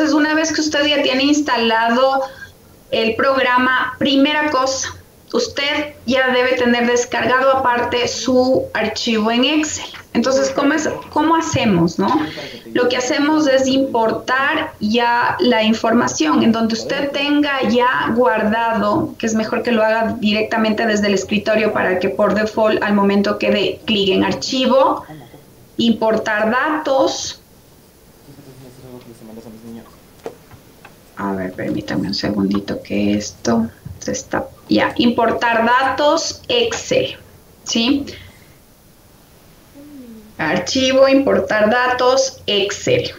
Entonces, una vez que usted ya tiene instalado el programa, primera cosa, usted ya debe tener descargado aparte su archivo en Excel. Entonces, ¿cómo hacemos, no? Lo que hacemos es importar ya la información en donde usted tenga ya guardado, que es mejor que lo haga directamente desde el escritorio para que por default al momento que dé clic en archivo, importar datos. A ver, permítame un segundito que esto se está... Ya, importar datos Excel, ¿sí? Archivo, importar datos Excel,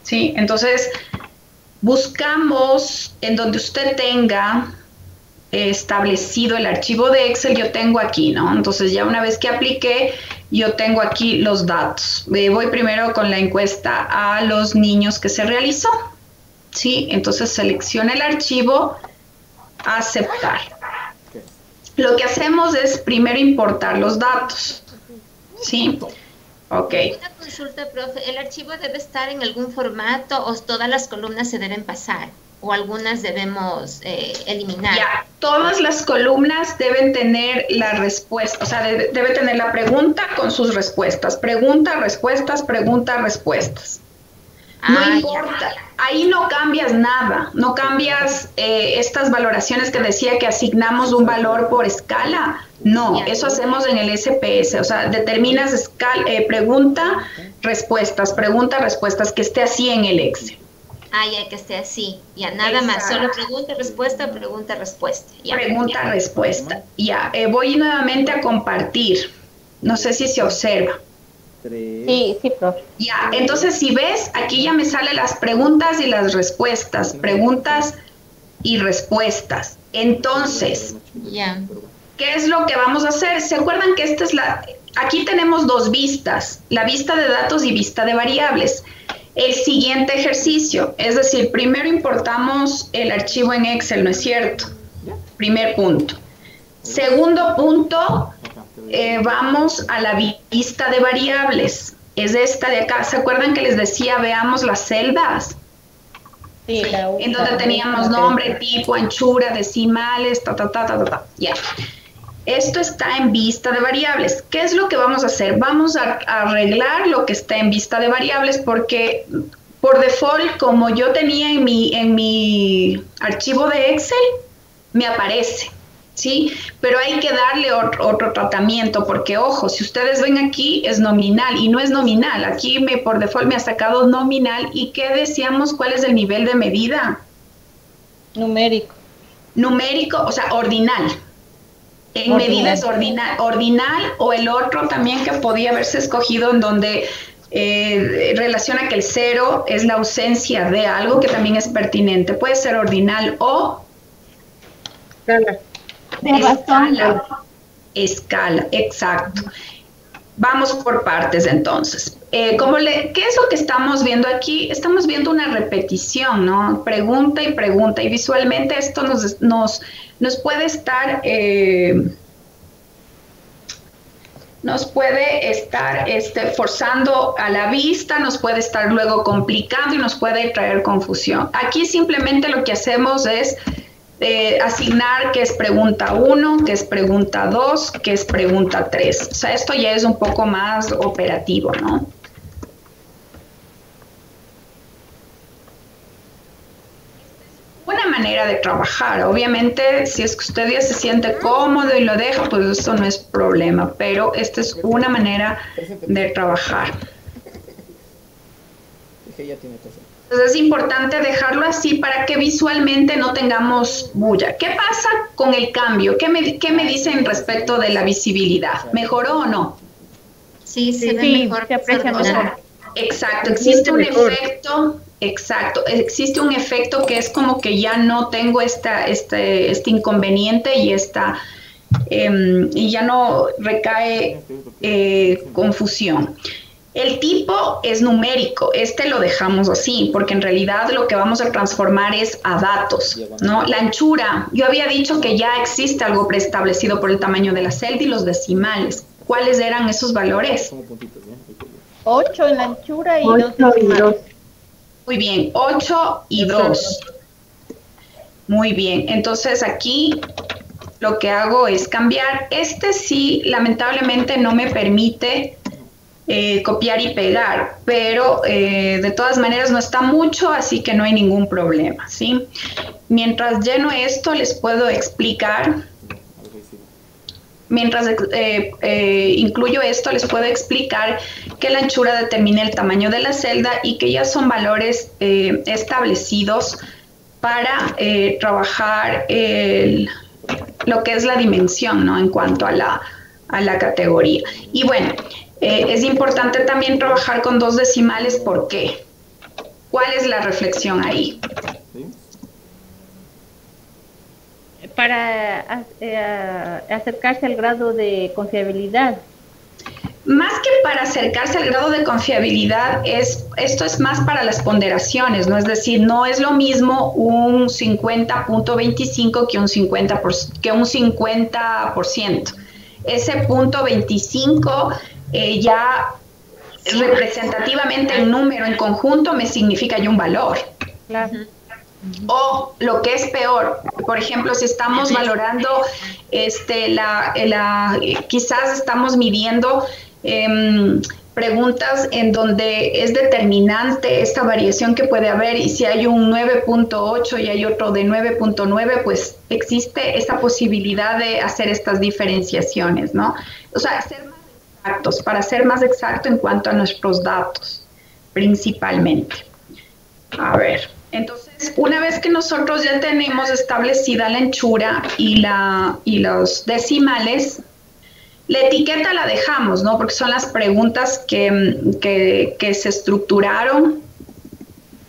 ¿sí? Entonces, buscamos en donde usted tenga establecido el archivo de Excel, yo tengo aquí, ¿no? Entonces, ya una vez que apliqué, yo tengo aquí los datos. Voy primero con la encuesta a los niños que se realizó, ¿sí? Entonces, selecciona el archivo, aceptar. Lo que hacemos es primero importar los datos, ¿sí? Ok. Una consulta, profe. ¿El archivo debe estar en algún formato o todas las columnas se deben pasar? ¿O algunas debemos eliminar? Ya, todas las columnas deben tener la respuesta, o sea, debe tener la pregunta con sus respuestas. Pregunta, respuestas, pregunta, respuestas. No importa, ahí no cambias nada, no cambias estas valoraciones que decía que asignamos un valor por escala. No, eso hacemos en el SPS, o sea, determinas pregunta, respuestas, que esté así en el Excel. Ya que esté así, ya nada más, solo pregunta, respuesta, ya. Pregunta, respuesta, ya. Voy nuevamente a compartir, no sé si se observa. Sí, profe. Ya, entonces si ves, aquí ya me salen las preguntas y las respuestas, preguntas y respuestas. Entonces, ¿qué es lo que vamos a hacer? ¿Se acuerdan que esta es aquí tenemos dos vistas, la vista de datos y vista de variables? El siguiente ejercicio, es decir, primero importamos el archivo en Excel, ¿no es cierto? Primer punto. Segundo punto, vamos a la vista de variables. Es esta de acá. ¿Se acuerdan que les decía, veamos las celdas? Sí, en donde teníamos nombre, tipo, anchura, decimales, ya. Esto está en vista de variables. ¿Qué es lo que vamos a hacer? Vamos a arreglar lo que está en vista de variables porque por default, como yo tenía en mi archivo de Excel, me aparece, ¿sí? Pero hay que darle otro tratamiento porque, ojo, si ustedes ven aquí es nominal y no es nominal. Aquí por default me ha sacado nominal. ¿Y qué decíamos? ¿Cuál es el nivel de medida? Numérico. Numérico, o sea, ordinal. En medidas ordinal o el otro también que podía haberse escogido en donde relaciona que el 0 es la ausencia de algo que también es pertinente. Puede ser ordinal o escala, exacto. Vamos por partes entonces. ¿Qué es lo que estamos viendo aquí? Estamos viendo una repetición, ¿no? Pregunta y visualmente esto nos puede estar forzando a la vista, nos puede estar luego complicando y nos puede traer confusión. Aquí simplemente lo que hacemos es asignar qué es pregunta 1, qué es pregunta 2, qué es pregunta 3. O sea, esto ya es un poco más operativo, ¿no? Una manera de trabajar. Obviamente, si es que usted ya se siente cómodo y lo deja, pues esto no es problema, pero esta es una manera de trabajar. Entonces es importante dejarlo así para que visualmente no tengamos bulla. ¿Qué pasa con el cambio? ¿Qué me dicen respecto de la visibilidad? ¿Mejoró o no? Sí, se ve mejor. Se aprecia mejor. Exacto, existe un efecto. Exacto, existe un efecto que es como que ya no tengo este inconveniente y y ya no recae confusión. El tipo es numérico, lo dejamos así, porque en realidad lo que vamos a transformar es a datos, ¿no? La anchura, yo había dicho que ya existe algo preestablecido por el tamaño de la celda y los decimales. ¿Cuáles eran esos valores? 8 en la anchura y 2 decimales. Muy bien, 8 y 2. Muy bien, entonces aquí lo que hago es cambiar. Este sí, lamentablemente no me permite copiar y pegar, pero de todas maneras no está mucho, así que no hay ningún problema, ¿sí? Mientras lleno esto, les puedo explicar. Mientras incluyo esto, les puedo explicar que la anchura determina el tamaño de la celda y que ya son valores establecidos para trabajar lo que es la dimensión, ¿no? En cuanto a la categoría. Y bueno, es importante también trabajar con 2 decimales. ¿Por qué? ¿Cuál es la reflexión ahí? Para acercarse al grado de confiabilidad. Más que para acercarse al grado de confiabilidad, esto es más para las ponderaciones, ¿no? Es decir, no es lo mismo un 50.25 que un 50%. Ese punto 25 ya representativamente en número, en conjunto, me significa ya un valor. Claro. O lo que es peor, por ejemplo, si estamos valorando, quizás estamos midiendo preguntas en donde es determinante esta variación que puede haber, y si hay un 9.8 y hay otro de 9.9, pues existe esta posibilidad de hacer estas diferenciaciones, ¿no? O sea, ser más exactos, para ser más exacto en cuanto a nuestros datos, principalmente. A ver, entonces, una vez que nosotros ya tenemos establecida la anchura y los decimales, la etiqueta la dejamos, ¿no? Porque son las preguntas que se estructuraron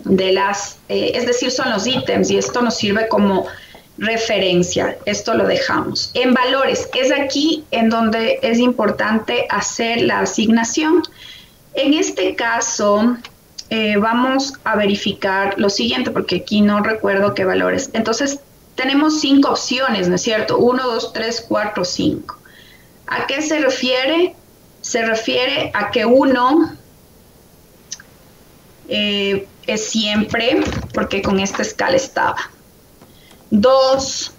es decir, son los ítems, y esto nos sirve como referencia. Esto lo dejamos. En valores, es aquí en donde es importante hacer la asignación. En este caso, vamos a verificar lo siguiente, porque aquí no recuerdo qué valores. Entonces, tenemos 5 opciones, ¿no es cierto? 1, 2, 3, 4, 5. ¿A qué se refiere? Se refiere a que 1 es siempre, porque con esta escala estaba. 2,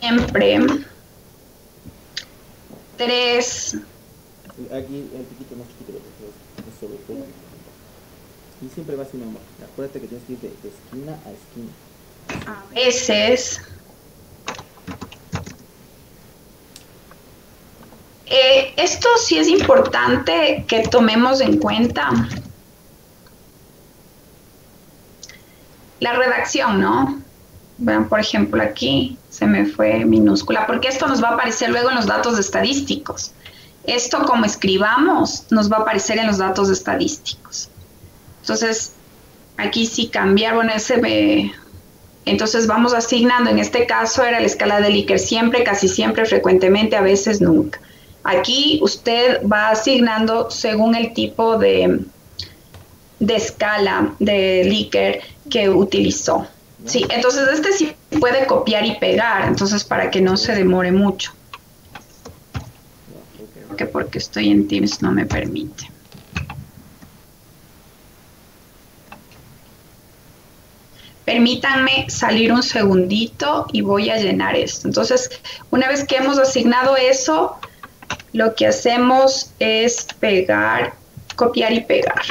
siempre. 3, aquí el poquito más chiquito, es sobre todo. Y siempre va a ser una. Acuérdate que tienes que ir de esquina a esquina. A veces. Esto sí es importante que tomemos en cuenta. La redacción, ¿no? Vean, por ejemplo, aquí se me fue minúscula, porque esto nos va a aparecer luego en los datos estadísticos. Esto, como escribamos, nos va a aparecer en los datos estadísticos. Entonces, aquí sí cambiar, bueno, entonces vamos asignando. En este caso era la escala de Likert, siempre, casi siempre, frecuentemente, a veces, nunca. Aquí usted va asignando según el tipo de escala de Likert que utilizó. Sí, entonces este sí puede copiar y pegar, entonces para que no se demore mucho. Porque estoy en Teams no me permite. Permítanme salir un segundito y voy a llenar esto. Entonces, una vez que hemos asignado eso, lo que hacemos es pegar, copiar y pegar.